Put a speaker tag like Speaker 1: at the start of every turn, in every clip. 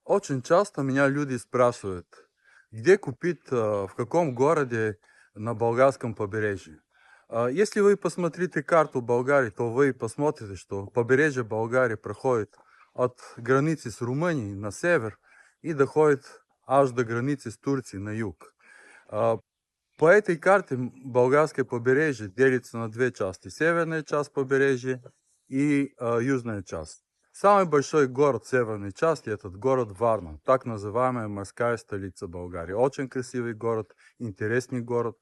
Speaker 1: Очень часто меня люди спрашивают, где купить, в каком городе на болгарском побережье. Если вы посмотрите карту Болгарии, то вы посмотрите, что побережье Болгарии проходит от границы с Румынией на север и доходит аж до границы с Турцией на юг. А, По этой карте болгарское побережье делится на две части. Северная часть побережья и южная часть. Самый большой город в северной части — это город Варна, так называемая морская столица Болгарии. Очень красивый город, интересный город,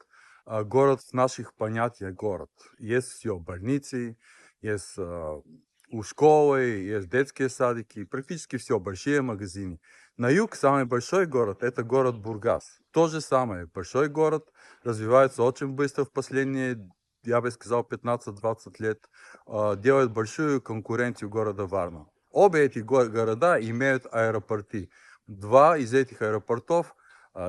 Speaker 1: город в наших понятиях город. Есть все, больницы, есть школы, есть детские садики, практически все, большие магазины. На юг самый большой город — это город Бургас. То же самое, большой город, развивается очень быстро в последние, я бы сказал, 15-20 лет, делает большую конкуренцию города Варна. Обе эти города имеют аэропорты. Два из этих аэропортов,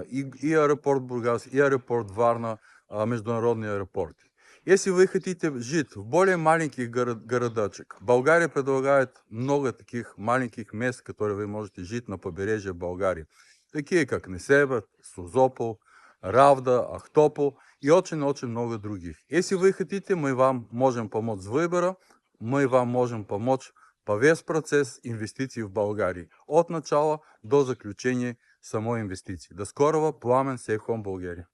Speaker 1: и аэропорт Бургас, и аэропорт Варна, международные аэропорты. Если вы хотите жить в более маленьких городочек, Болгария предлагает много таких маленьких мест, которые вы можете жить на побережье Болгарии. Такие как Несебър, Созопол, Равда, Ахтопол и очень-очень много других. Если вы хотите, мы вам можем помочь с выбором, мы вам можем помочь по весь процесс инвестиций в Болгарии, от начала до заключения самой инвестиции. До скорого, Пламен, Сейф Home Bulgaria.